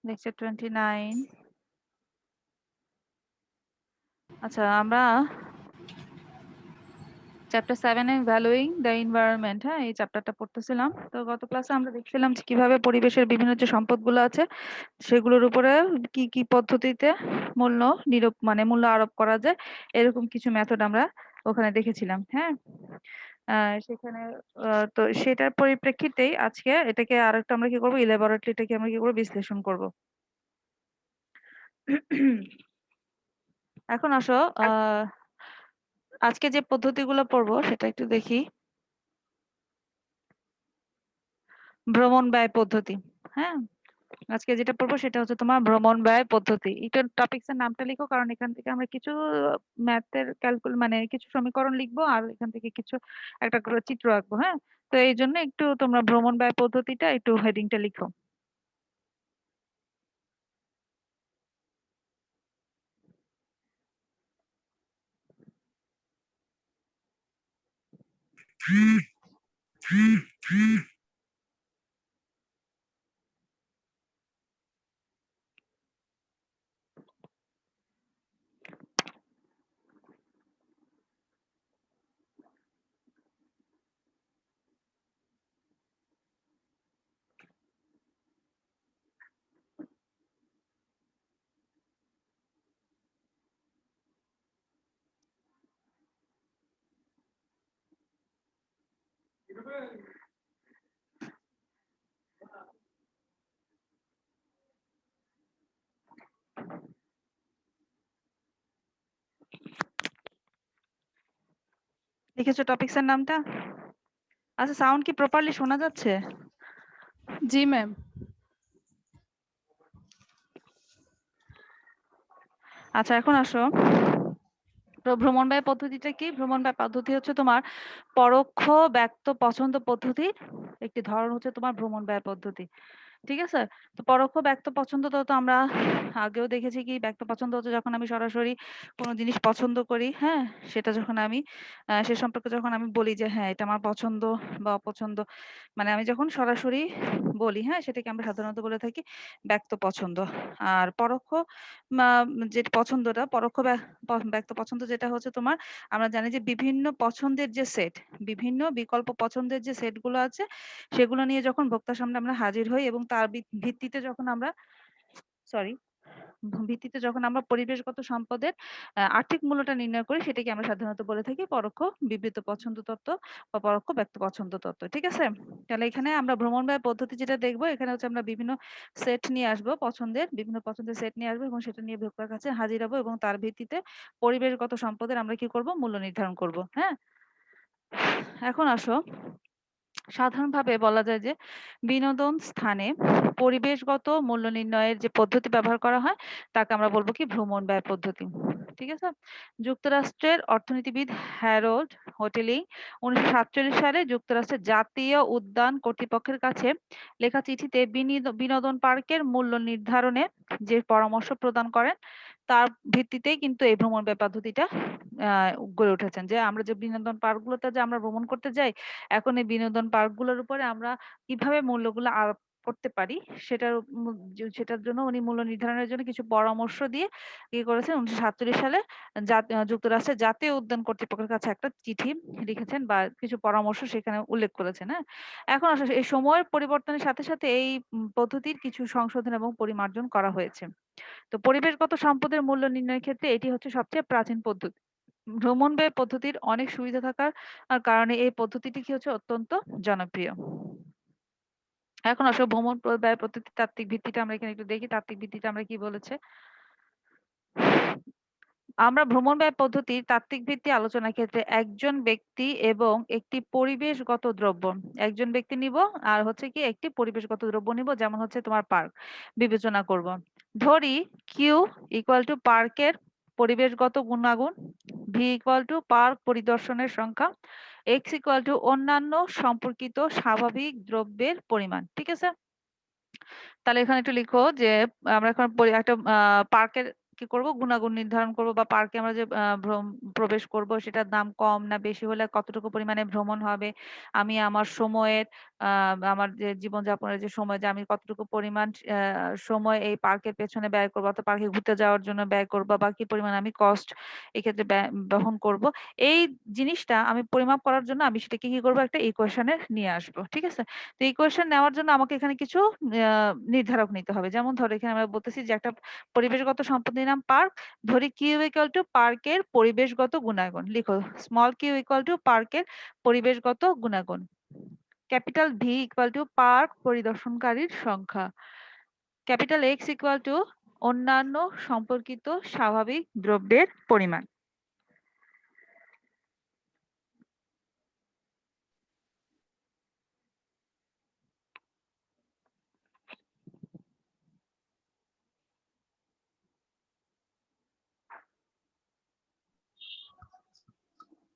Lecture 29। আচ্ছা, আমরা chapter 7 A ভ্যালুইং the environment, হ্যাঁ, এই চ্যাপ্টারটা পড়তেছিলাম। তো গত ক্লাসে আমরা দেখছিলাম যে কিভাবে পরিবেশের বিভিন্ন যে সম্পদগুলো আছে সেগুলোর উপরে কি কি পদ্ধতিতে মূল্য মানে মূল্য আরোপ করা যায়, এরকম কিছু মেথড আমরা ওখানে দেখেছিলাম। হ্যাঁ, সেখানে তো সেটার পরিপ্রেক্ষিতেই আজকে এটাকে আরেকটা আমরা কি করবো, ইলেবরেটলি এটাকে আমরা কি করবো, বিশ্লেষণ করব। এখন আসো, আজকে যে পদ্ধতিগুলো পড়বো সেটা একটু দেখি। ভ্রমণ ব্যয় পদ্ধতি। হ্যাঁ, আজকে যেটা পড়বো সেটা হচ্ছে তোমার ভ্রমণ ব্যয় পদ্ধতি। এটা টপিকস এর নামটা লিখো, কারণ এখান থেকে আমরা কিছু ম্যাথের মানে কিছু সমীকরণ লিখবো আর এখান থেকে কিছু একটা করে চিত্র আঁকবো। হ্যাঁ, তো এই জন্য একটু তোমরা ভ্রমণ ব্যয় পদ্ধতিটা একটু হেডিংটা লিখো। লিখেছো টপিকস এর নামটা? আচ্ছা, সাউন্ড কি প্রপারলি শোনা যাচ্ছে? জি ম্যাম। আচ্ছা, এখন আসো, তো ভ্রমণ ব্যয় পদ্ধতিটা কি? ভ্রমণ ব্যয় পদ্ধতি হচ্ছে তোমার পরোক্ষ ব্যক্ত পছন্দ পদ্ধতির একটি ধরন, হচ্ছে তোমার ভ্রমণ ব্যয় পদ্ধতি। ঠিক আছে? তো পরোক্ষ ব্যক্ত পছন্দ তো আমরা আগেও দেখেছি, কি ব্যক্ত পছন্দ হচ্ছে যখন আমি সরাসরি কোনো জিনিস পছন্দ করি, হ্যাঁ, সেটা যখন আমি সে সম্পর্কে যখন আমি বলি যে হ্যাঁ এটা আমার পছন্দ বা অপছন্দ, মানে আমি যখন সরাসরি বলি, হ্যাঁ, সেটাকে আমরা সাধারণত বলে থাকি ব্যক্ত পছন্দ। আর পরোক্ষ যে পছন্দটা, পরোক্ষ ব্যক্ত পছন্দ যেটা হচ্ছে তোমার, আমরা জানি যে বিভিন্ন পছন্দের যে সেট, বিভিন্ন বিকল্প পছন্দের যে সেটগুলো আছে সেগুলো নিয়ে যখন ভোক্তার সামনে আমরা হাজির হই এবং তার ভিত্তিতে যখন আমরা সরি ভিত্তিতে যখন আমরা পরিবেশগত সম্পদের আর্থিক মূল্যটা নির্ণয় করি, সেটাকে আমরা সাধারণত বলে থাকি পরোক্ষ বিবৃত পছন্দ তত্ত্ব বা পরোক্ষ ব্যক্ত পছন্দ তত্ত্ব। ঠিক আছে? তাহলে এখানে আমরা ভ্রমণ ব্যয় পদ্ধতি যেটা দেখবো, এখানে হচ্ছে আমরা বিভিন্ন সেট নিয়ে আসবো, বিভিন্ন পছন্দের সেট নিয়ে আসবো এবং সেটা নিয়ে ভোক্তার কাছে হাজির হবো এবং তার ভিত্তিতে পরিবেশগত সম্পদের আমরা কি করব, মূল্য নির্ধারণ করব। হ্যাঁ, এখন আসো, সাধারণভাবে বলা যায় যে বিনোদন স্থানে পরিবেশগত মূল্য নির্ণয়ের যে পদ্ধতি ব্যবহার করা হয় তাকে আমরা বলবো কি, ভ্রমণ ব্যয় পদ্ধতি। ঠিক আছে? যুক্তরাষ্ট্রের অর্থনীতিবিদ হ্যারোল্ড হোটেলিং 1947 সালে যুক্তরাষ্ট্রের জাতীয় উদ্যান কর্তৃপক্ষের কাছে লেখা চিঠিতে বিনোদন পার্কের মূল্য নির্ধারণে যে পরামর্শ প্রদান করেন, তার ভিত্তিতেই কিন্তু এই ভ্রমণ ব্যয় পদ্ধতিটা গড়ে উঠেছেন। যে আমরা যে বিনোদন পার্কগুলোতে যে আমরা ভ্রমণ করতে যাই, এখন এই বিনোদন পার্কগুলোর উপরে আমরা কিভাবে মূল্যগুলো আরোপ করতে পারি, সেটার জন্য উনি মূল্য নির্ধারণের জন্য কিছু পরামর্শ দিয়ে কি করেছেন, 1947 সালে যুক্তরাষ্ট্রের জাতীয় উদ্যান কর্তৃপক্ষের কাছে একটা চিঠি লিখেছেন বা কিছু পরামর্শ সেখানে উল্লেখ করেছেন। হ্যাঁ, এখন আসলে এই সময়ের পরিবর্তনের সাথে সাথে এই পদ্ধতির কিছু সংশোধন এবং পরিমার্জন করা হয়েছে। তো পরিবেশগত সম্পদের মূল্য নির্ণয়ের ক্ষেত্রে এটি হচ্ছে সবচেয়ে প্রাচীন পদ্ধতি। ভ্রমণ ব্যয় পদ্ধতির অনেক সুবিধা থাকার কারণে এই পদ্ধতিটি কি হচ্ছে অত্যন্ত জনপ্রিয়। এখন আসলে ভ্রমণ ব্যয় পদ্ধতির তাত্ত্বিক ভিত্তিটা আমরা এখানে একটু দেখি, তাত্ত্বিক ভিত্তিটা আমরা কি বলেছে। আমরা ভ্রমণ ব্যয় পদ্ধতির তাত্ত্বিক ভিত্তি আলোচনার ক্ষেত্রে একজন ব্যক্তি এবং একটি পরিবেশগত দ্রব্য, একজন ব্যক্তি নিব আর হচ্ছে কি একটি পরিবেশগত দ্রব্য নিব, যেমন হচ্ছে তোমার পার্ক বিবেচনা করব। ধরি কিউ ইকুয়াল টু পার্কের পরিবেশগত গুণাগুণ, ভি ইকুয়াল টু পার্ক পরিদর্শনের সংখ্যা, এক্স ইকুয়াল টু অন্যান্য সম্পর্কিত স্বাভাবিক দ্রব্যের পরিমাণ। ঠিক আছে? তাহলে এখানে একটু লিখো যে আমরা এখন একটা পার্কের কি করব, গুণাগুণ নির্ধারণ করব, বা পার্কে আমরা যে প্রবেশ করব সেটার দাম কম না বেশি হলে কতটুকু পরিমাণে ভ্রমণ হবে, আমি আমার সময়ের আমার যে জীবনযাপনের যে সময়, যে আমি কতটুকু পরিমাণ সময় এই পার্কের পেছনে ব্যয় করবো, অথবা পার্কে ঘুরতে যাওয়ার জন্য ব্যয় করবো, বা কি পরিমাণ আমি কস্ট এক্ষেত্রে বহন করব, এই জিনিসটা আমি পরিমাপ করার জন্য আমি সেটাকে কি করবো, একটা ইকুয়েশনে নিয়ে আসবো। ঠিক আছে? তো ইকুয়েশন নেওয়ার জন্য আমাকে এখানে কিছু নির্ধারক নিতে হবে। যেমন ধরো এখানে আমরা বলতেছি যে একটা পরিবেশগত সম্পত্তির নাম পার্ক, ধরি কিউ ইকুয়াল টু পার্কের পরিবেশগত গুণাগুণ। লিখো স্মল কিউ ইকুয়াল টু পার্কের পরিবেশগত গুণাগুণ, capital V equal to park পরিদর্শনকারীর সংখ্যা, ক্যাপিটাল এক্স ইকুয়াল টু অন্যান্য সম্পর্কিত স্বাভাবিক দ্রব্যের পরিমাণ।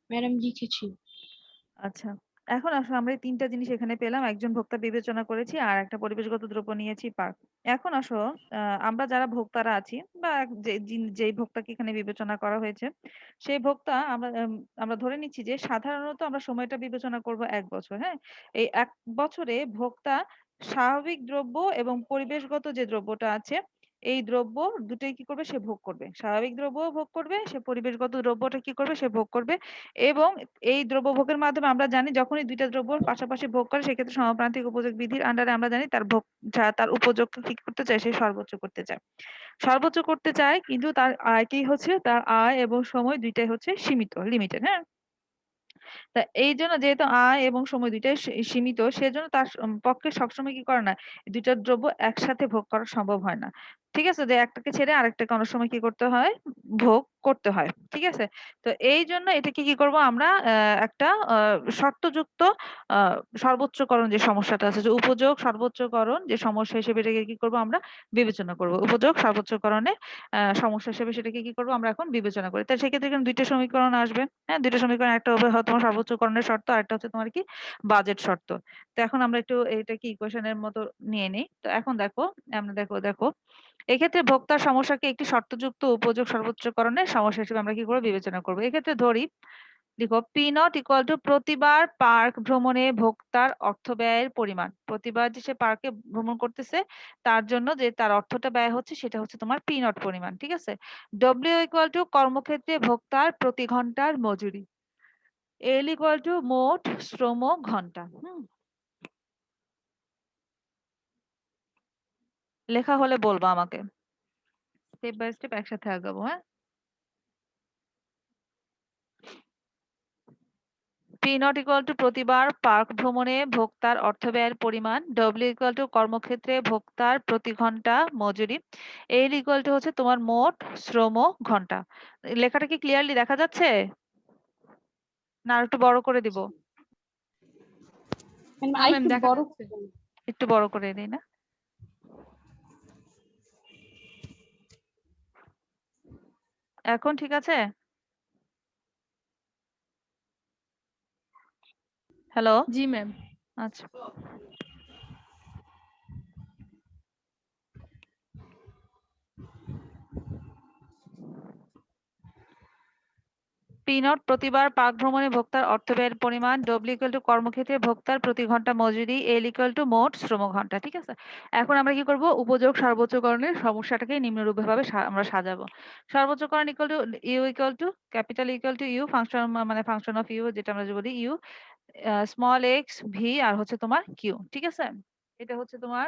ম্যাডাম লিখেছি। আচ্ছা, এখন আসলে আমরা এই ৩টা জিনিস এখানে পেলাম। একজন ভোক্তা বিবেচনা করেছি আর একটা পরিবেশগত দ্রব্য নিয়েছি পার্ক। এখন আসো আমরা যারা ভোক্তারা আছি, বা যেই ভোক্তাকে এখানে বিবেচনা করা হয়েছে, সেই ভোক্তা আমরা ধরে নিচ্ছি যে সাধারণত আমরা সময়টা বিবেচনা করব ১ বছর। হ্যাঁ? এই ১ বছরে ভোক্তা স্বাভাবিক দ্রব্য এবং পরিবেশগত যে দ্রব্যটা আছে, এই দ্রব্য দুটোই কি করবে, সে ভোগ করবে। স্বাভাবিক দ্রব্যও ভোগ করবে, সে পরিবেশগত দ্রব্যটা কি করবে, সে ভোগ করবে। এবং এই দ্রব্য ভোগের মাধ্যমে আমরা জানি যখনই ২টা দ্রব্য পাশাপাশি ভোগ করে সেক্ষেত্রে সমাপ্রান্তিক উপযোগ বিধির আন্ডারে আমরা জানি তার ভোগ তার উপযোগ কি করতে চায়, সে সর্বোচ্চ করতে চায়। সর্বোচ্চ করতে চায়, কিন্তু তার আয়টি হচ্ছে, তার আয় এবং সময় দুইটাই হচ্ছে সীমিত, লিমিটেড। হ্যাঁ? তা এই জন্য যেহেতু আয় এবং সময় দুইটাই সীমিত, সেজন্য তার পক্ষে সবসময় কি করে না, এই দুইটা দ্রব্য একসাথে ভোগ করা সম্ভব হয় না। ঠিক আছে? যে একটাকে ছেড়ে আরেকটাকে অনেক সময় কি করতে হয়, ভোগ করতে হয়। ঠিক আছে? তো এই জন্য এটাকে কি করব আমরা, একটা শর্তযুক্ত সর্বোচ্চকরণ যে সমস্যাটা আছে, যে উপযোগ সর্বোচ্চকরণ যে সমস্যা হিসেবে এটাকে কি করব আমরা বিবেচনা করব। উপযোগ সর্বোচ্চকরণের সমস্যা হিসেবে সেটাকে কি করব আমরা এখন বিবেচনা করি। তাই সেক্ষেত্রে এখানে ২টা সমীকরণ আসবে। হ্যাঁ? ২টা সমীকরণ, একটা হবে তোমার সর্বোচ্চকরণের শর্ত, আরেকটা হচ্ছে তোমার কি বাজেট শর্ত। তো এখন আমরা একটু এটাকে ইকুয়েশনের মতো নিয়ে নেই। তো এখন দেখো, আমরা দেখো এক্ষেত্রে ভোক্তার সমস্যাকে একটি শর্তযুক্ত উপযোগ সর্বোচ্চকরণের সমস্যা হিসেবে আমরা কি করব, বিবেচনা করব। এক্ষেত্রে ধরি, লিখো পি নট ইকুয়াল টু প্রতিবার পার্ক ভ্রমণে ভোক্তার অর্থ ব্যয়ের পরিমাণ। প্রতিবার যে সে পার্কে ভ্রমণ করতেছে তার জন্য যে তার অর্থটা ব্যয় হচ্ছে সেটা হচ্ছে তোমার পি নট পরিমাণ। ঠিক আছে? ডব্লিউ ইকুয়াল টু কর্মক্ষেত্রে ভোক্তার প্রতি ঘন্টার মজুরি, এল ইকুয়াল টু মোট শ্রম ঘন্টা। লেখা হলে বলবো আমাকে, স্টেপ বাই স্টেপ একসাথে আগাবো। হ্যাঁ? পি নট ইকুয়াল টু প্রতিবার পার্ক ভ্রমণে ভোক্তার অর্থ ব্যয়ের পরিমাণ, ডব্লিউ ইকুয়াল টু কর্মক্ষেত্রে ভোক্তার প্রতি ঘন্টা মজুরি, এল ইকুয়াল টু হচ্ছে তোমার মোট শ্রম ঘন্টা। লেখাটা কি ক্লিয়ারলি দেখা যাচ্ছে, না আর একটু বড় করে দিব? ম্যাম না ম্যাম আরেকটু দেখা বড় যাচ্ছে। করবেন। একটু বড় করে দিই না? এখন ঠিক আছে? হ্যালো? জি ম্যাম। আচ্ছা, পি নট প্রতিবার পার্ক ভ্রমণে ভোক্তার অর্থ ব্যয়ের পরিমাণ, ডব্লিউ ইকুয়াল টু কর্মক্ষেত্রে ভোক্তার প্রতি ঘন্টা মজুরি, এল ইকুয়াল টু মোট শ্রম ঘন্টা। ঠিক আছে? এখন আমরা কি করব, উপযোগ সর্বোচ্চকরণের সমস্যাটাকে নিম্নরূপে ভাবে আমরা সাজাবো। সর্বোচ্চকরণ equal to U equal to capital equal to U function, মানে ফাংশন অফ ইউ যেটা আমরা যে বলি ইউ, স্মল এক্স ভি আর হচ্ছে তোমার কিউ। ঠিক আছে? এটা হচ্ছে তোমার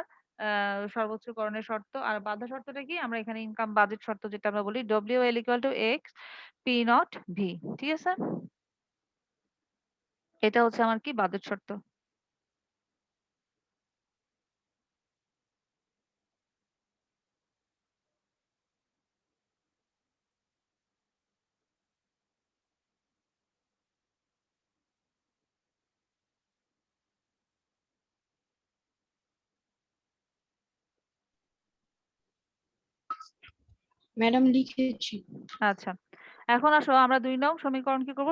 সর্বোচ্চকরণের শর্ত। আর বাধ্যা শর্তটা কি, আমরা এখানে ইনকাম বাজেট শর্ত যেটা আমরা বলি, W L equal two x P not V. ঠিক আছে? এটা হচ্ছে আমার কি বাজেট শর্ত। ম্যাডাম লিখেছি। আচ্ছা, এখন আসো আমরা ২ নং সমীকরণ কি করব?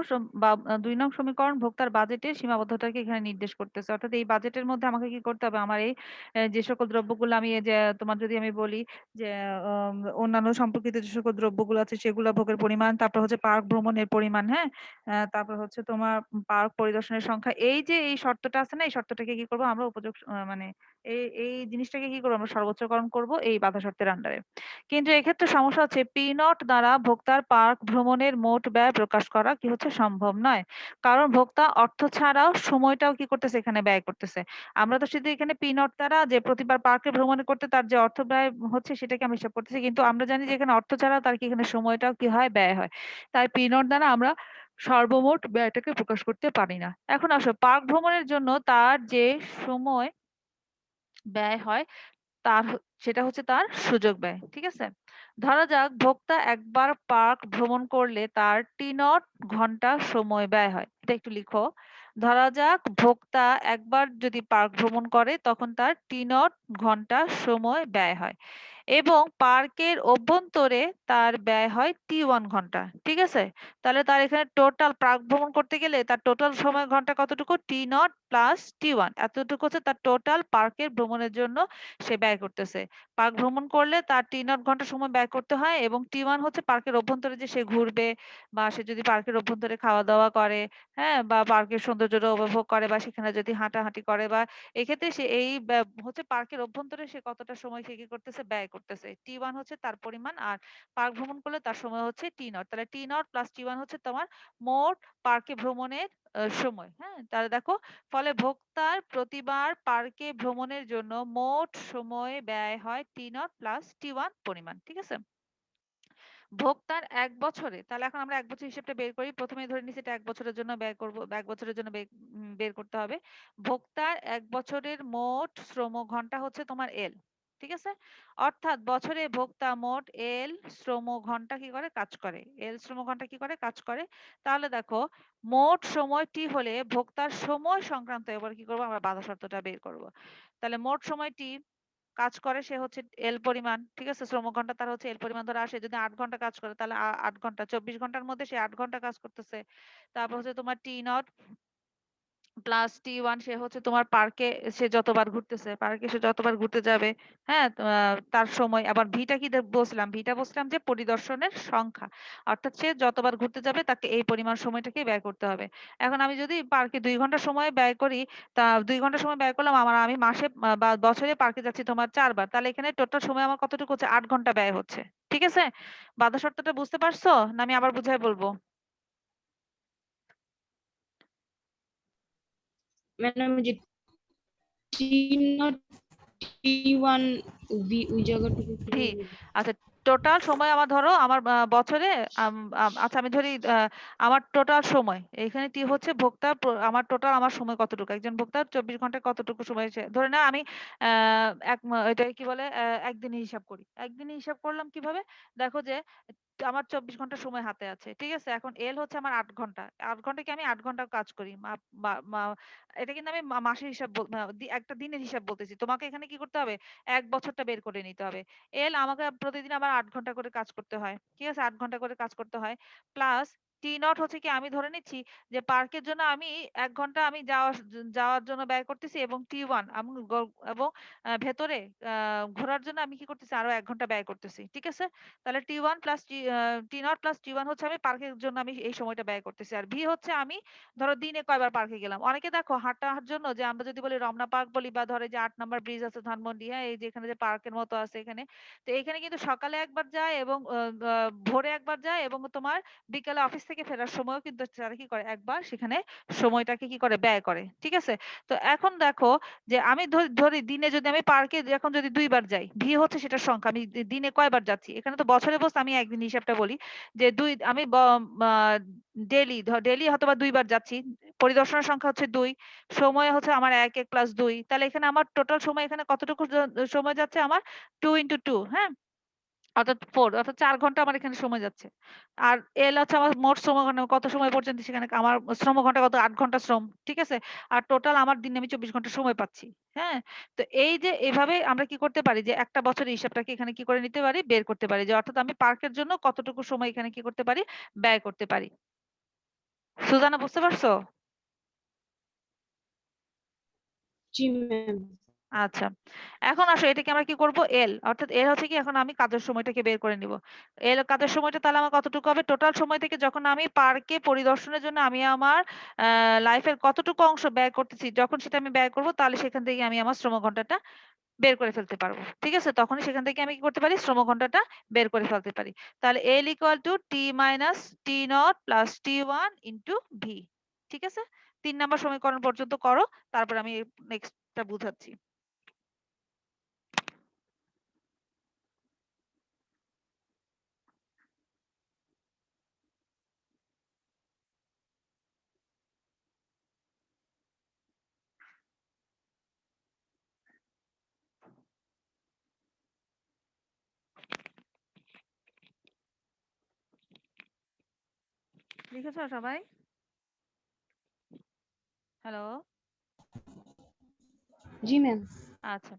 ২ নং সমীকরণ ভোক্তার বাজেটের সীমাবদ্ধতাকে এখানে নির্দেশ করতেছে। অর্থাৎ এই বাজেটের মধ্যে আমাকে কি করতে হবে? আমার এই যে সকল দ্রব্যগুলো আমি এই যে তোমার যদি আমি বলি যে অন্যান্য সম্পর্কিত যে সকল দ্রব্যগুলো আছে সেগুলা ভোগের পরিমাণ, তারপর হচ্ছে পার্ক ভ্রমণের পরিমাণ, হ্যাঁ? তারপর হচ্ছে তোমার পার্ক পরিদর্শনের সংখ্যা। এই যে এই শর্তটা আছে না? এই শর্তটাকে কি করব? আমরা উপযোগ মানে এই জিনিসটাকে কি করব? আমরা সর্বোচ্চকরণ করব এই বাধা শর্তের আন্ডারে। কিন্তু এক্ষেত্রে সমস্যা হচ্ছে P0 দ্বারা ভোক্তার পার্ক ভ্রমণের মোট ব্যয় প্রকাশ করা কি হচ্ছে সম্ভব নয়। কারণ ভোক্তা অর্থ ছাড়াও সময়টাও কি করতেছে এখানে ব্যয় করতেছে। আমরা তো শুধু এখানে P0 দ্বারা যে প্রতিবার পার্কে ভ্রমণ করতে তার যে অর্থ ব্যয় হচ্ছে সেটাকে আমরা হিসাব করতেছি। কিন্তু আমরা জানি যে এখানে অর্থ ছাড়াও তার কি এখানে সময়টাও কি হয় ব্যয় হয়। তাই P0 দ্বারা আমরা সর্বমোট ব্যয়টাকে প্রকাশ করতে পারি না। এখন আসো পার্ক ভ্রমণের জন্য তার যে সময় ব্যয় হয় সেটা হচ্ছে তার সুযোগ ব্যয়। ঠিক আছে? ধরা যাক ভোক্তা একবার পার্ক ভ্রমণ করলে তার T0 ঘন্টা সময় ব্যয় হয়। এটা একটু লিখো। ধরা যাক ভোক্তা একবার যদি পার্ক ভ্রমণ করে তখন তার T0 ঘন্টা সময় ব্যয় হয়। এবং পার্কের অভ্যন্তরে তার ব্যয় হয় T1 ঘন্টা। ঠিক আছে? তাহলে তার এখানে টোটাল পার্ক ভ্রমণ করতে গেলে তার টোটাল সময় ঘন্টা কতটুকু? T0 প্লাস T1 এতটুকু হচ্ছে তার টোটাল পার্কের ভ্রমণের জন্য সে ব্যয় করতেছে। পার্ক ভ্রমণ করলে তার T0 ঘন্টা সময় ব্যয় করতে হয় এবং T1 হচ্ছে পার্কের অভ্যন্তরে যে সে ঘুরবে বা সে যদি পার্কের অভ্যন্তরে খাওয়া দাওয়া করে, হ্যাঁ, বা পার্কের সৌন্দর্যটা উপভোগ করে বা সেখানে যদি হাঁটাহাঁটি করে বা এক্ষেত্রে সে এই হচ্ছে পার্কের অভ্যন্তরে সে কতটা সময় সে কি করতেছে ব্যয় করতেছে। T1 হচ্ছে তার পরিমাণ আর পার্ক ভ্রমণ করলে তার সময় হচ্ছে T0। তাহলে T0 প্লাস T1 হচ্ছে তোমার মোট পার্কে ভ্রমণের সময়। হ্যাঁ? তাহলে দেখো ফলে ভোক্তার প্রতিবার পার্কে ভ্রমণের জন্য মোট সময় ব্যয় হয় T0 প্লাস T1 পরিমাণ। ঠিক আছে? ভোক্তার ১ বছরে তাহলে এখন আমরা ১ বছর হিসেবটা বের করি। ১ম এই ধরে নিচ্ছি এটা ১ বছরের জন্য ব্যয় করব। ১ বছরের জন্য বের করতে হবে। ভোক্তার ১ বছরের মোট শ্রম ঘন্টা হচ্ছে তোমার L। ঠিক আছে? অর্থাৎ বছরে ভোক্তা মোট L শ্রম ঘন্টা কি করে? কাজ করে। L শ্রম ঘন্টা কি করে? কাজ করে। তাহলে দেখো মোট সময় T হলে ভোক্তার সময় সংক্রান্ত এবার কি করব? আমরা বাধা শর্তটা বের করব। তাহলে মোট সময় T কাজ করে সে হচ্ছে এল পরিমাণ। ঠিক আছে? শ্রম ঘন্টা তার হচ্ছে এল পরিমাণ ধরে আসে যদি ৮ ঘন্টা কাজ করে তাহলে ৮ ঘন্টা ২৪ ঘন্টার মধ্যে সে ৮ ঘন্টা কাজ করতেছে। তারপর হচ্ছে তোমার T0 প্লাস T1 সে হচ্ছে তোমার পার্কে সে যতবার ঘুরতেছে, পার্কে সে যতবার ঘুরতে যাবে, হ্যাঁ? তার সময় আবার ভিটা কি বলছিলাম? ভিটা বলছিলাম যে পরিদর্শনের সংখ্যা। অর্থাৎ সে যতবার ঘুরতে যাবে তাকে এই পরিমাণ সময়টাকে ব্যয় করতে হবে। এখন আমি যদি পার্কে ২ ঘন্টা সময় ব্যয় করি, তা ২ ঘন্টা সময় ব্যয় করলাম আমি মাসে বা বছরে পার্কে যাচ্ছি তোমার ৪ বার। তাহলে এখানে টোটাল সময় আমার কতটুকু হচ্ছে? ৮ ঘন্টা ব্যয় হচ্ছে। ঠিক আছে? বাধা শর্তটা বুঝতে পারছো? না আমি আবার বুঝায় বলব? ম্যাডাম যে T0 T1 ওই জায়গাটুকু একটু ভি বলবেন? আচ্ছা টোটাল সময় আমার ধরো আমার বছরে আচ্ছা আমি ধরি আমার টোটাল সময় এখানে টি হচ্ছে ভোক্তা আমার টোটাল আমার সময় কতটুকু একজন ভোক্তার ২৪ ঘন্টায় কতটুকু সময় ধরে না আমি এটা কি বলে একদিনে হিসাব করি একদিনে হিসাব করলাম কিভাবে দেখো যে আমার ২৪ ঘন্টা সময় হাতে আছে। ঠিক আছে? এখন এল হচ্ছে আমার ৮ ঘন্টা। ৮ ঘন্টা কি আমি ৮ ঘন্টা কাজ করি। মা বা মা এটা কিন্তু আমি মাসের হিসাব একটা দিনের হিসাব বলতেছি। তোমাকে এখানে কি করতে হবে? ১ বছরটা বের করে নিতে হবে। এল আমাকে প্রতিদিন আবার ৮ ঘন্টা করে কাজ করতে হয়। ঠিক আছে? ৮ ঘন্টা করে কাজ করতে হয়। প্লাস টি নট হচ্ছে কি আমি ধরে নিচ্ছি যে পার্কের জন্য আমি ১ ঘন্টা আমি যাওয়ার জন্য ব্যয় করতেছি এবং T1 আমি এবং ভেতরে আ ঘোরার জন্য আমি কি করতেছি আরো ১ ঘন্টা ব্যয় করতেছি। ঠিক আছে? তাহলে T1 plus T0 plus T1 হচ্ছে আমি পার্কের জন্য আমি এই সময়টা ব্যয় করতেছি। আর ভি হচ্ছে আমি ধরো দিনে কয়বার পার্কে গেলাম। অনেকে দেখো হাঁটার জন্য যে আমরা যদি বলি রমনা পার্ক বলি বা ধরে যে ৮ নাম্বার ব্রিজ আছে ধানমন্ডি, হ্যাঁ? এই যে এখানে যে পার্কের মতো আছে এখানে। তো এখানে কিন্তু সকালে একবার যায় এবং ভোরে একবার যায় এবং তোমার বিকালে অফিস থেকে ফেরার সময়ও কিন্তু তারা কি করে একবার সেখানে সময়টাকে কি করে ব্যয় করে। ঠিক আছে? তো এখন দেখো যে আমি ধরি দিনে যদি আমি পার্কে এখন যদি ২ বার যাই, ভি হচ্ছে সেটার সংখ্যা। আমি দিনে কয়বার যাচ্ছি? এখানে তো বছরে বলছে আমি একদিন হিসাবটা বলি। যে আমি আ ডেইলি হয়তোবা ২ বার যাচ্ছি। পরিদর্শনের সংখ্যা হচ্ছে ২। সময় হচ্ছে আমার ১ প্লাস ২। তাহলে এখানে আমার টোটাল সময় এখানে কতটুকু সময় যাচ্ছে আমার 2 into 2, হ্যাঁ? অর্থাৎ 4 অর্থাৎ ৪ ঘন্টা আমার এখানে সময় যাচ্ছে। আর এল হচ্ছে আমার মোট শ্রমঘন্টা কত সময় পর্যন্ত সেখানে আমার শ্রমঘন্টা কত ৮ ঘন্টা শ্রম। ঠিক আছে? আর টোটাল আমার দিনে আমি ২৪ ঘন্টা সময় পাচ্ছি। হ্যাঁ? তো এই যে এভাবে আমরা কি করতে পারি যে একটা বছরের হিসাবটাকে এখানে কি করে নিতে পারি? বের করতে পারি। যে অর্থাৎ আমি পার্কের জন্য কতটুকু সময় এখানে কি করতে পারি? ব্যয় করতে পারি। সুজানা বুঝতে পারছো? জি ম্যাম। আচ্ছা। এখন আসো এটাকে আমরা কি করব? এল অর্থাৎ এল হচ্ছে কি এখন আমি কাজের সময়টাকে বের করে নিব। এল কাজের সময়টা তাহলে আমার কতটুকু হবে? টোটাল সময় থেকে যখন আমি পার্কে পরিদর্শনের জন্য আমি আমার লাইফের কতটুকু অংশ ব্যয় করতেছি, যখন সেটা আমি ব্যয় করব তাহলে সেখান থেকে আমি আমার শ্রম ঘন্টাটা বের করে ফেলতে পারবো। ঠিক আছে? তখনই সেখান থেকে আমি কি করতে পারি? শ্রম ঘন্টাটা বের করে ফেলতে পারি। তাহলে L equal to T minus T nought plus T one into V. ঠিক আছে? ৩ নাম্বার সমীকরণ পর্যন্ত করো, তারপর আমি নেক্সটটা বুঝাচ্ছি। লিখেছো সবাই? হ্যালো? জি ম্যাম। আচ্ছা।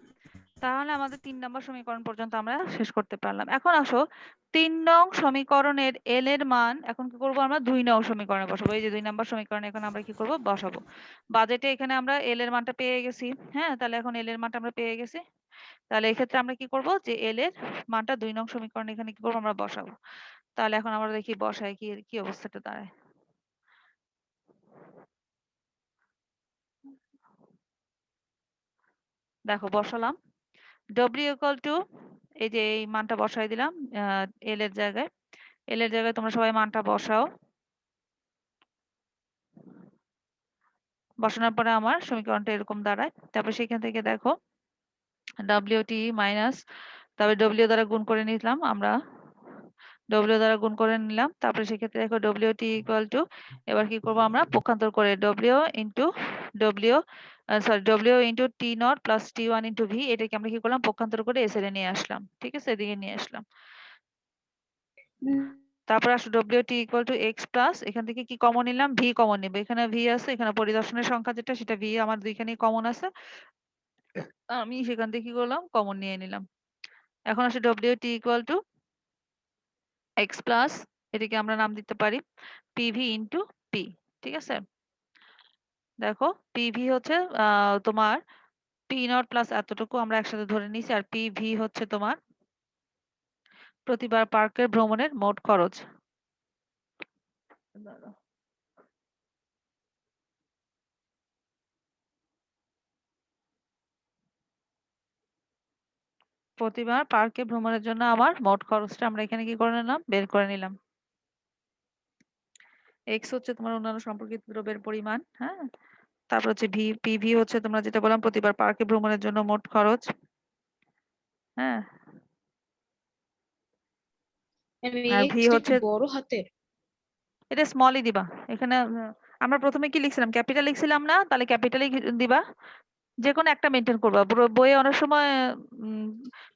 তাহলে আমাদের ৩ নম্বর সমীকরণ পর্যন্ত আমরা শেষ করতে পারলাম। এখন আসো ৩ নং সমীকরণের এল এর মান এখন কি করব? আমরা ২ নং সমীকরণে বসাবো। এই যে ২ নম্বর সমীকরণে এখন আমরা কি করব? বসাবো। বাজেটে এখানে আমরা এল এর মানটা পেয়ে গেছি। হ্যাঁ? তাহলে এখন এল এর মানটা আমরা পেয়ে গেছি। তাহলে এক্ষেত্রে আমরা কি করব? যে এল এর মানটা ২ নং সমীকরণে এখানে কি করব? আমরা বসাবো। তাহলে এখন আমরা দেখি বসাই কি অবস্থাটা দাঁড়ায়। দেখো বসালাম। W equal to এই যে এই মানটা বসাই দিলাম এল এর জায়গায়। এল এর জায়গায় তোমরা সবাই মানটা বসাও। বসানোর পরে আমার সমীকরণটা এরকম দাঁড়ায়। তারপর সেখান থেকে দেখো WT মাইনাস তারপরে W দ্বারা গুণ করে নিলাম আমরা। W দ্বারা গুণ করে নিলাম। তারপরে সেক্ষেত্রে দেখো WT ইকুয়াল টু এবার কি করব আমরা পক্ষান্তর করে W into W W into T nought plus T one into V এটাকে আমরা কি করলাম পক্ষান্তর করে এস এর নিয়ে আসলাম। ঠিক আছে? এদিকে নিয়ে আসলাম। তারপর আসো WT equal to x plus এখান থেকে কি কমন নিলাম? ভি কমন নিব। এখানে ভি আছে, এখানে পরিদর্শনের সংখ্যা যেটা সেটা ভি আমার দুইখানেই কমন আছে। আমি সেখান থেকে কি করলাম? কমন নিয়ে নিলাম। এখন আসে WT equal to x plus এটাকে আমরা নাম দিতে পারি পিভি ইন্টু পি। ঠিক আছে? দেখো পিভি হচ্ছে তোমার পি নট প্লাস এতটুকু আমরা একসাথে ধরে নিয়েছি আর পিভি হচ্ছে তোমার প্রতিবার পার্কের ভ্রমণের মোট খরচ। প্রতিবার পার্কে ভ্রমণের জন্য আমার মোট খরচটা আমরা এখানে কি করে নিলাম? বের করে নিলাম। এক্স হচ্ছে তোমার অন্যান্য সম্পর্কিত দ্রব্যের পরিমাণ। হ্যাঁ? তারপর হচ্ছে পিভি হচ্ছে তোমরা যেটা বললাম প্রতিবার পার্কে ভ্রমণের জন্য মোট খরচ। হ্যাঁ? আর ভি এক্সটা একটু হচ্ছে বড় হাতের। এটা স্মলই দিবা। এখানে আমরা প্রথমে কি লিখছিলাম? ক্যাপিটাল লিখছিলাম না? তাহলে ক্যাপিটালই দিবা। যেকোনো একটা মেনটেন করবা। বইয়ে অনেক সময়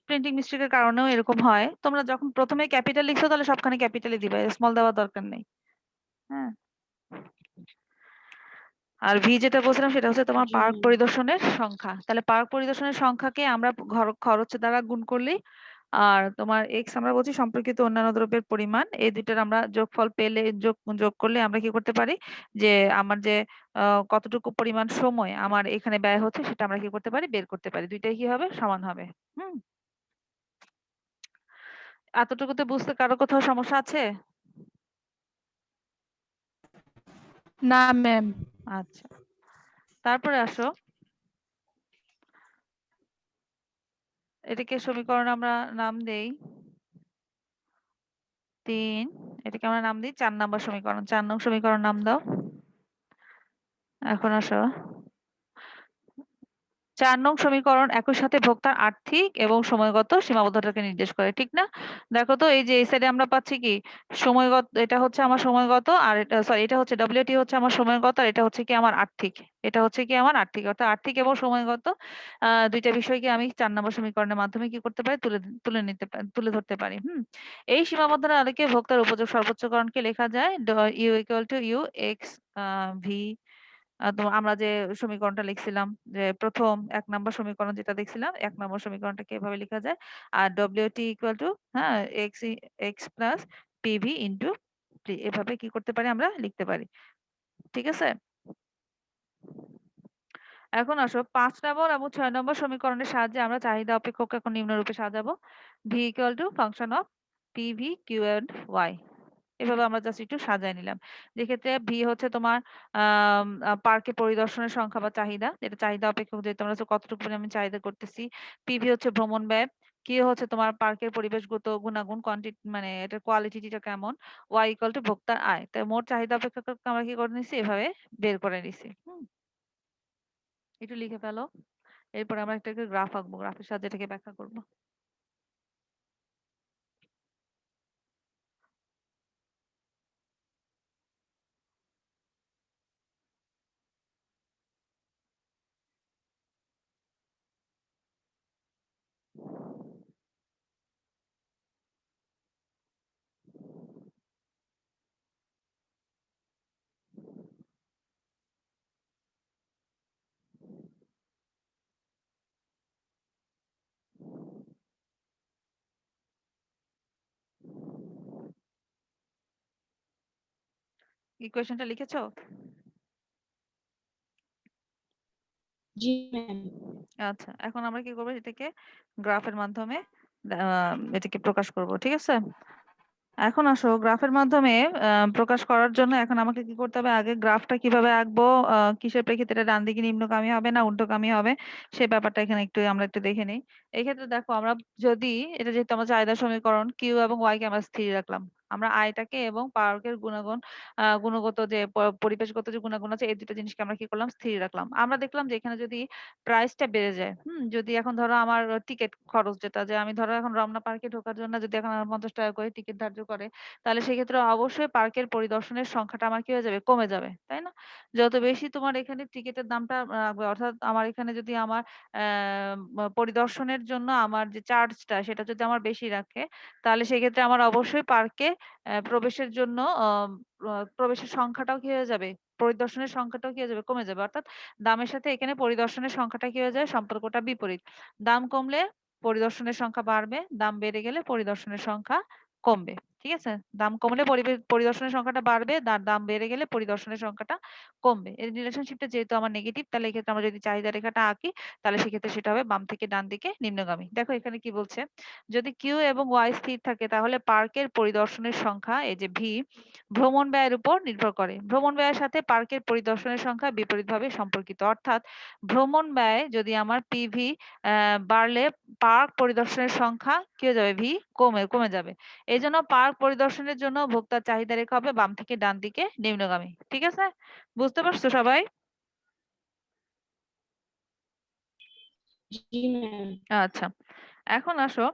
প্রিন্টিং মিস্টেকের কারণেও এরকম হয়। তোমরা যখন প্রথমে ক্যাপিটাল লিখছো তাহলে সবখানে ক্যাপিটালই দিবা। স্মল দেওয়ার দরকার নেই। হ্যাঁ? আর ভি যেটা বলছিলাম সেটা হচ্ছে তোমার জি পার্ক ম্যাম। পরিদর্শনের সংখ্যা। তাহলে পার্ক পরিদর্শনের সংখ্যাকে আমরা খরচ দ্বারা গুণ করলেই আর তোমার এক্স আমরা বলছি সম্পর্কিত অন্যান্য দ্রব্যের পরিমাণ এই দুইটার আমরা যোগফল পেলে যোগ করলে আমরা কি করতে পারি যে আমার যে কতটুকু পরিমাণ সময় আমার এখানে ব্যয় হচ্ছে সেটা আমরা কি করতে পারি বের করতে পারি। দুইটাই কি হবে সমান হবে। হুম? এতটুকুতে বুঝতে কারো কোথাও সমস্যা আছে? না ম্যাম। আচ্ছা, তারপরে আসো এটাকে সমীকরণ আমরা নাম দেই ৩। এটাকে আমরা নাম দিই ৪ নম্বর সমীকরণ। ৪ নং সমীকরণ নাম দাও। এখন আসো 4 নং সমীকরণ একই সাথে ভোক্তার আর্থিক এবং সময়গত সীমাবদ্ধতাকে নির্দেশ করে, ঠিক না? দেখো তো এই যে এই সাইডে আমরা পাচ্ছি কি সময়গত, এটা হচ্ছে আমার সময়গত, আর এটা সরি এটা হচ্ছে ডব্লিউটি হচ্ছে আমার সময়গত, আর এটা হচ্ছে কি আমার আর্থিক, এটা হচ্ছে কি আমার আর্থিক, অর্থাৎ আর্থিক এবং সময়গত দুইটা বিষয়কে আমি 4 নম্বর সমীকরণের মাধ্যমে কি করতে পারি, তুলে ধরতে পারি। এই সীমাবদ্ধতার আলোকে ভোক্তার উপযোগ সর্বোচ্চকরণকে লেখা যায় U equal to U X V. তো আমরা যে সমীকরণটা লিখছিলাম, যে প্রথম 1 নম্বর সমীকরণ যেটা দেখছিলাম, 1 নম্বর সমীকরণটাকে এভাবে লেখা যায়। আর ডব্লিউটি ইকুয়াল টু হ্যাঁ এক্স প্লাস পিভি ইনটু টি, এভাবে কি করতে পারি, আমরা লিখতে পারি। ঠিক আছে? এখন আসো 5 নম্বর এবং 6 নম্বর সমীকরণের সাহায্যে আমরা চাহিদা অপেক্ষককে এখন নিম্নরূপে সাজাবো। V equal to function of PV Q and Y. এভাবে আমরা জাস্ট একটু সাজায় নিলাম। যেক্ষেত্রে ভি হচ্ছে তোমার পার্কে পরিদর্শনের সংখ্যা বা চাহিদা, যেটা চাহিদা অপেক্ষক, যেহেতু আমরা হচ্ছে কতটুকু পরিমাণ চাহিদা করতেছি। পিভি হচ্ছে ভ্রমণ ব্যয়। কিউ হচ্ছে তোমার পার্কের পরিবেশগত গুণাগুণ, কোয়ান্টিটি মানে এটার কোয়ালিটিটা কেমন। ওয়াই ইকুয়াল টু ভোক্তার আয়। তাই মোট চাহিদা অপেক্ষককে আমরা কি করে নিছি, এভাবে বের করে নিছি। একটু লিখে ফেলো। এরপর আমরা একটা গ্রাফ আঁকবো, গ্রাফের সাহায্যে এটাকে ব্যাখ্যা করবো। ইকুয়েশনটা লিখেছো? জি ম্যাম। আচ্ছা, এখন আমরা কি করবো, এটাকে গ্রাফের মাধ্যমে এটাকে প্রকাশ করব, ঠিক আছে? এখন আসো গ্রাফের মাধ্যমে প্রকাশ করার জন্য এখন আমাকে কি করতে হবে, আগে গ্রাফটা কিভাবে আঁকবো, কিসের প্রেক্ষিতে এটা ডান দিকে নিম্নগামী হবে না ঊর্ধ্বগামী হবে, সেই ব্যাপারটা এখানে আমরা একটু দেখে নিই। এই ক্ষেত্রে দেখো, আমরা যদি এটা যেহেতু আমার চাহিদা সমীকরণ, কিউ এবং ওয়াই কে আমরা স্থির রাখলাম, আমরা আয়টাকে এবং পার্কের গুণাগুণ গুণগত যে পরিবেশগত যে গুণাগুণ আছে, এই দুটো জিনিসকে আমরা কি করলাম, স্থির রাখলাম। আমরা দেখলাম যে এখানে যদি প্রাইসটা বেড়ে যায়, যদি এখন ধরো আমার টিকিট খরচ, যেটা যে আমি ধরো এখন রমনা পার্কে ঢোকার জন্য যদি এখন আমার 50 টাকা করে টিকিট ধার্য করে, তাহলে সেক্ষেত্রে অবশ্যই পার্কের পরিদর্শনের সংখ্যাটা আমার কি হয়ে যাবে, কমে যাবে, তাই না? যত বেশি তোমার এখানে টিকিটের দামটা রাখবে, অর্থাৎ আমার এখানে যদি আমার পরিদর্শনের জন্য আমার যে চার্জটা, সেটা যদি আমার বেশি রাখে, তাহলে সেক্ষেত্রে আমার অবশ্যই পার্কে প্রবেশের জন্য প্রবেশের সংখ্যাটাও কি হয়ে যাবে, পরিদর্শনের সংখ্যাটাও কি হয়ে যাবে, কমে যাবে। অর্থাৎ দামের সাথে এখানে পরিদর্শনের সংখ্যাটা কি হয়ে যায়, সম্পর্কটা বিপরীত। দাম কমলে পরিদর্শনের সংখ্যা বাড়বে, দাম বেড়ে গেলে পরিদর্শনের সংখ্যা কমবে। ঠিক আছে? দাম কমলে পরিদর্শনের সংখ্যাটা বাড়বে, দাম বেড়ে গেলে পরিদর্শনের সংখ্যাটা কমবে। এই রিলেশনশিপটা যেহেতু আমার নেগেটিভ, তাহলে এক্ষেত্রে আমরা যদি চাহিদা রেখাটা আঁকি, তাহলে সেক্ষেত্রে সেটা হবে বাম থেকে ডান দিকে নিম্নগামী। দেখো এখানে কি বলছে, যদি কিউ এবং ওয়াই স্থির থাকে, তাহলে পার্কের পরিদর্শনের সংখ্যা, এই যে ভি, ভ্রমণ ব্যয়ের উপর নির্ভর করে। ভ্রমণ ব্যয়ের সাথে পার্কের পরিদর্শনের সংখ্যা বিপরীতভাবে সম্পর্কিত। অর্থাৎ ভ্রমণ ব্যয় যদি আমার পিভি বাড়লে পার্ক পরিদর্শনের সংখ্যা কি হয়ে যাবে, ভি কমে যাবে। এই জন্য পার্ক পরিদর্শনের জন্য ভোক্তার চাহিদা রেখা হবে বাম থেকে ডান দিকে নিম্নগামী। ঠিক আছে? বুঝতে পারছো সবাই? জি ম্যাম। আচ্ছা, এখন আসো,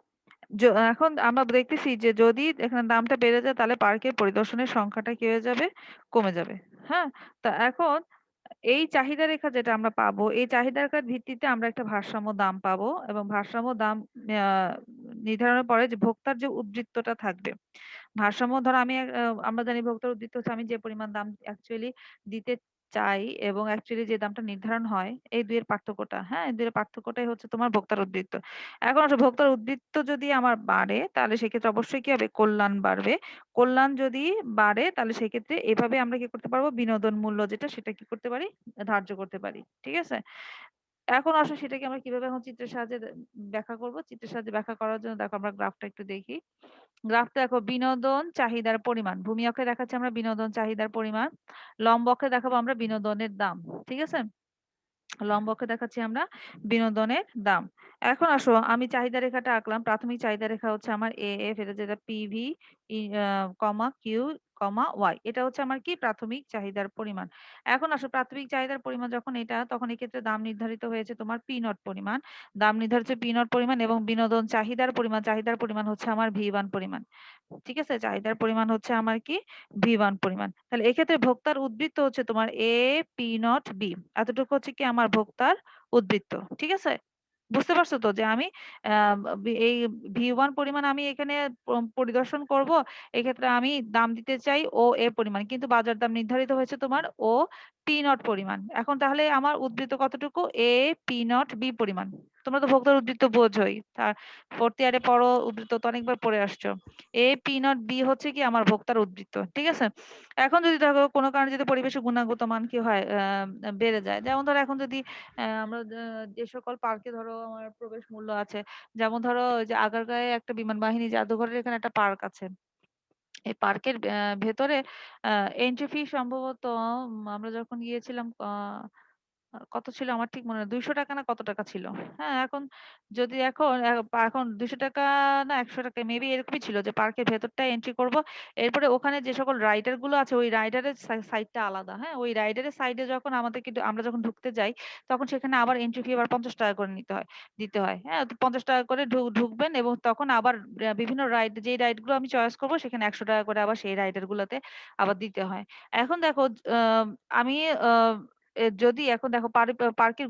এখন আমরা দেখতেছি যে যদি এখানে দামটা বেড়ে যায়, তাহলে পার্কের পরিদর্শনের সংখ্যাটা কি হয়ে যাবে, কমে যাবে। হ্যাঁ, তা এখন এই চাহিদা রেখা যেটা আমরা পাবো, এই চাহিদা রেখার ভিত্তিতে আমরা একটা ভারসাম্য দাম পাবো, এবং ভারসাম্য দাম নির্ধারণের পরে যে ভোক্তার যে উদ্বৃত্তটা থাকবে, ভারসাম্য ধরো আমরা জানি ভোক্তার উদ্বৃত্ত হচ্ছে আমি যে পরিমাণ দাম অ্যাকচুয়ালি দিতে চাই এবং অ্যাকচুয়ালি যে দামটা নির্ধারণ হয়, এই দুইয়ের পার্থক্যটা, হ্যাঁ, এই দুইয়ের পার্থক্যটাই হচ্ছে তোমার ভোক্তার উদ্বৃত্ত। এখন আসলে ভোক্তার উদ্বৃত্ত যদি আমার বাড়ে, তাহলে সেক্ষেত্রে অবশ্যই কি হবে, কল্যাণ বাড়বে। কল্যাণ যদি বাড়ে, তাহলে সেক্ষেত্রে এভাবে আমরা কি করতে পারবো, বিনোদন মূল্য যেটা, সেটা কি করতে পারি, ধার্য করতে পারি। ঠিক আছে? এখন আসলে সেটাকে আমরা কিভাবে এখন চিত্রের সাহায্যে ব্যাখ্যা করব। চিত্রের সাহায্যে ব্যাখ্যা করার জন্য দেখো আমরা গ্রাফটা একটু দেখি। গ্রাফটা দেখো, বিনোদন চাহিদার পরিমাণ, ভূমি অক্ষে দেখাচ্ছি আমরা বিনোদন চাহিদার পরিমাণ, লম্ব অক্ষে দেখাবো আমরা বিনোদনের দাম। ঠিক আছে? লম্ব অক্ষে দেখাচ্ছি আমরা বিনোদনের দাম। এখন আসো, আমি চাহিদা রেখাটা আঁকলাম। প্রাথমিক চাহিদা রেখা হচ্ছে আমার এ এফ, এটা যেটা পিভি কমা কিউ কমা ওয়াই। এটা হচ্ছে আমার কি প্রাথমিক চাহিদার পরিমাণ। এখন আসো প্রাথমিক চাহিদার পরিমাণ যখন এটা, তখন এক্ষেত্রে দাম নির্ধারিত হয়েছে তোমার পি নট পরিমাণ। দাম নির্ধারিত পি নট পরিমাণ এবং বিনোদন চাহিদার পরিমাণ, চাহিদার পরিমাণ হচ্ছে আমার ভি1 পরিমাণ। ঠিক আছে, চাহিদার পরিমাণ হচ্ছে আমার কি ভি1 পরিমাণ। তাহলে এক্ষেত্রে ভোক্তার উদ্বৃত্ত হচ্ছে তোমার এ পি নট বি, এতটুকু হচ্ছে কি আমার ভোক্তার উদ্বৃত্ত। ঠিক আছে, বুঝতে পারছো তো যে আমি এই ভি1 পরিমাণ আমি এখানে পরিদর্শন করব। এক্ষেত্রে আমি দাম দিতে চাই ও এ পরিমাণ, কিন্তু বাজার দাম নির্ধারিত হয়েছে তোমার ও পি নট পরিমাণ। এখন তাহলে আমার উদ্বৃত্ত কতটুকু, এ পি নট বি পরিমাণ। তোমরা তো ভোক্তার উদ্বৃত্ত বোঝোই, তার ফোর্থ ইয়ারে পড়ো, উদ্বৃত্ত তো অনেকবার পড়ে আসছো। এ পি নট বি হচ্ছে কি আমার ভোক্তার উদ্বৃত্ত। ঠিক আছে, এখন যদি দেখো কোনো কারণে যদি পরিবেশের গুণাগত মান কি হয়, বেড়ে যায়, যেমন ধরো এখন যদি আমরা যে সকল পার্কে ধরো আমার প্রবেশ মূল্য আছে, যেমন ধরো ওই যে আগারগাঁয়ে একটা বিমান বাহিনী জাদুঘরের এখানে একটা পার্ক আছে। এই পার্কের ভেতরে এন্ট্রি ফি সম্ভবত আমরা যখন গিয়েছিলাম কত ছিল আমার ঠিক মনে নেই, 200 টাকা না কত টাকা ছিল। হ্যাঁ, এখন যদি এখন 200 টাকা না 100 টাকা মেবি এরকমই ছিল, যে পার্কের ভেতরটা এন্ট্রি করব। এরপরে ওখানে যে সকল রাইডার গুলো আছে ওই রাইডারের সাইডটা আলাদা। হ্যাঁ, ওই রাইডারের সাইডে যখন আমাদেরকে আমরা যখন ঢুকতে যাই, তখন সেখানে আবার এন্ট্রি ফি আবার 50 টাকা করে দিতে হয়। হ্যাঁ, তো 50 টাকা করে ঢুকবেন, এবং তখন আবার বিভিন্ন রাইড, যেই রাইড গুলো আমি চয়েস করবো সেখানে 100 টাকা করে আবার সেই রাইডার গুলোতে আবার দিতে হয়। এখন দেখো আমি যদি এখন দেখো পার্কের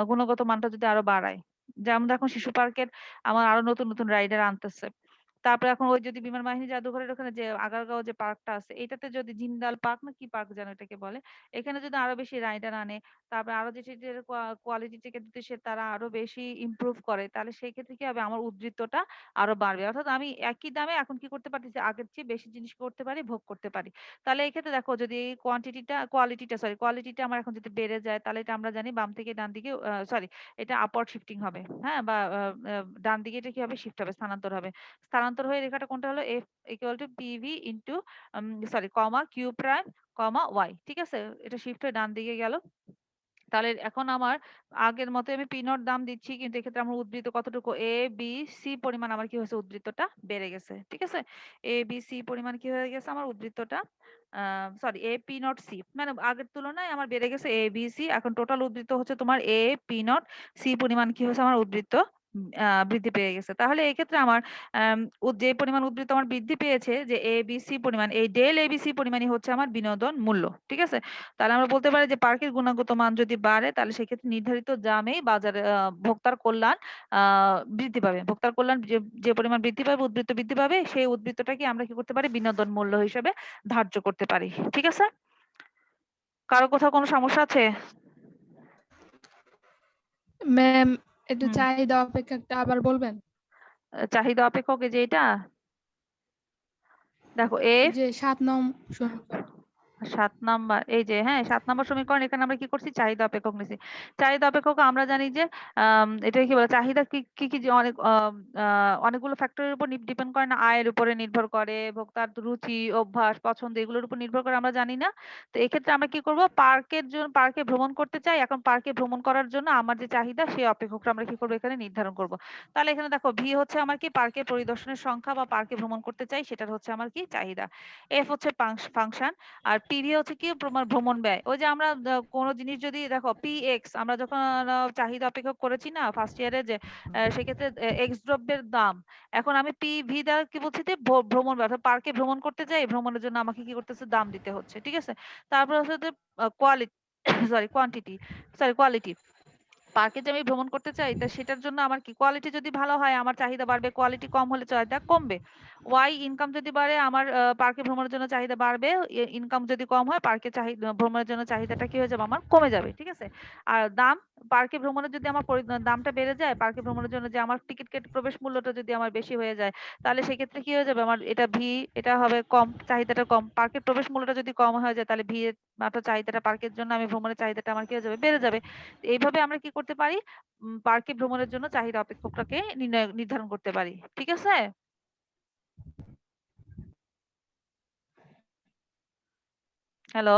গুণগত মানটা যদি আরো বাড়ায়, যেমন দেখো শিশু পার্কের আমার আরো নতুন নতুন রাইডার আনতেছে। তারপরে এখন ওই যদি বিমান বাহিনী জাদুঘরের ওখানে যে আগারগাঁও যে পার্কটা আছে, এটাতে যদি জিন্দাল পার্ক না কি পার্ক যেন এটাকে বলে, এখানে যদি আরো বেশি রাইডার আনে, তারপরে আরো যে কোয়ালিটিটাকে যদি তারা আরো বেশি ইমপ্রুভ করে, তাহলে সেই ক্ষেত্রে কি হবে, আমার উদ্বৃত্তটা আরো বাড়বে। অর্থাৎ আমি একই দামে এখন কি করতে পারতেছি, আগের চেয়ে বেশি জিনিস করতে পারি, ভোগ করতে পারি। তাহলে এই ক্ষেত্রে দেখো যদি কোয়ালিটিটা আমার এখন যদি বেড়ে যায়, তাহলে এটা আমরা জানি বাম থেকে ডান দিকে, সরি, এটা আপওয়ার্ড শিফটিং হবে। হ্যাঁ, বা ডান দিকে এটা কি হবে, শিফট হবে, স্থানান্তর হবে। স্থানান্তর হয়ে রেখাটা কোনটা হলো, F equal to PV into sorry comma Q prime comma Y. ঠিক আছে, এটা শিফট হয়ে ডান দিকে গেল। তাহলে এখন আমার আগের মতো আমি পি নট দাম দিচ্ছি, কিন্তু এক্ষেত্রে আমার উদ্বৃত্ত কতটুকু, এ বি সি পরিমাণ আমার কি হয়েছে, উদ্বৃত্তটা বেড়ে গেছে। ঠিক আছে, এ বি সি পরিমাণ কি হয়ে গেছে আমার উদ্বৃত্তটা, sorry A P not C, মানে আগের তুলনায় আমার বেড়ে গেছে এ বি সি। এখন টোটাল উদ্বৃত্ত হচ্ছে তোমার এ পি নট সি পরিমাণ কি হয়েছে আমার উদ্বৃত্ত বৃদ্ধি পেয়ে গেছে। তাহলে এই ক্ষেত্রে আমার যে পরিমাণ উদ্বৃত্ত আমার বৃদ্ধি পেয়েছে, যে এ বি সি পরিমাণ, এই ডেল এ বি সি পরিমাণই হচ্ছে আমার বিনোদন মূল্য। ঠিক আছে, তাহলে আমরা বলতে পারি যে পার্কের গুণগত মান যদি বাড়ে, তাহলে সেক্ষেত্রে নির্ধারিত দামেই বাজারে ভোক্তার কল্যাণ বৃদ্ধি পাবে। ভোক্তার কল্যাণ যে পরিমাণ বৃদ্ধি পাবে, উদ্বৃত্ত বৃদ্ধি পাবে, সেই উদ্বৃত্তটাকে আমরা কি করতে পারি, বিনোদন মূল্য হিসেবে ধার্য করতে পারি। ঠিক আছে, কারো কোথাও কোনো সমস্যা আছে? ম্যাম, একটু হুম, চাহিদা অপেক্ষকটা আবার বলবেন? চাহিদা অপেক্ষক এই যে এটা দেখো এফ যে 7 নং সমীকরণ। 7 নাম্বার, এই যে হ্যাঁ 7 নাম্বার সমীকরণ, এখানে আমরা কি করছি, চাহিদা অপেক্ষক নিছি। চাহিদা অপেক্ষক আমরা জানি যে এটা কি বলে, চাহিদা কি কি কি যে অনেকগুলো ফ্যাক্টরের উপর ডিপেন্ড করে না, আয়ের উপরে নির্ভর করে, ভোক্তার রুচি অভ্যাস পছন্দ এগুলোর উপর নির্ভর করে, আমরা জানি না। তো এক্ষেত্রে আমরা কি করব, পার্কে ভ্রমণ করতে চাই, এখন পার্কে ভ্রমণ করার জন্য আমার যে চাহিদা সেই অপেক্ষকটা আমরা কি করব, এখানে নির্ধারণ করব। তাহলে এখানে দেখো ভি হচ্ছে আমার কি পার্কে পরিদর্শনের সংখ্যা, বা পার্কে ভ্রমণ করতে চাই সেটার হচ্ছে আমার কি চাহিদা। এফ হচ্ছে ফাংশন, আর পিভি হচ্ছে কি তোমার ভ্রমণ ব্যয়। ওই যে আমরা কোনো জিনিস যদি দেখো পি এক্স, আমরা যখন চাহিদা অপেক্ষক করেছি না ফার্স্ট ইয়ারে, যে সেক্ষেত্রে এক্স দ্রব্যের দাম, এখন আমি পিভি দ্বারা কি বলছি, যে ভ্রমণ ব্যয়, অর্থাৎ পার্কে ভ্রমণ করতে যাই, ভ্রমণের জন্য আমাকে কি করতেছে, দাম দিতে হচ্ছে। ঠিক আছে, তারপর হচ্ছে quality sorry quantity sorry quality, পার্কে যে আমি ভ্রমণ করতে চাই, তা সেটার জন্য আমার কি কোয়ালিটি যদি ভালো হয় আমার চাহিদা বাড়বে, কোয়ালিটি কম হলে চাহিদা কমবে। ওয়াই ইনকাম যদি বাড়ে আমার পার্কে ভ্রমণের জন্য চাহিদা বাড়বে, ইনকাম যদি কম হয় পার্কে চাহিদা ভ্রমণের জন্য চাহিদাটা কি হয়ে যাবে, আমার কমে যাবে। ঠিক আছে, আর দাম, পার্কে ভ্রমণের যদি আমার দামটা বেড়ে যায়, পার্কে ভ্রমণের জন্য যে আমার টিকিট কেটে প্রবেশ মূল্যটা যদি আমার বেশি হয়ে যায়, তাহলে সেক্ষেত্রে কি হয়ে যাবে, আমার এটা ভি, এটা হবে কম, চাহিদাটা কম। পার্কের প্রবেশ মূল্যটা যদি কম হয়ে যায়, তাহলে ভি এর মাত্র চাহিদাটা, পার্কের জন্য আমি ভ্রমণের চাহিদাটা আমার কি হয়ে যাবে, বেড়ে যাবে। এইভাবে আমরা কি করতে পারি, পার্কে ভ্রমণের জন্য চাহিদা অপেক্ষকটাকে নির্ধারণ করতে পারি। ঠিক আছে, হ্যালো।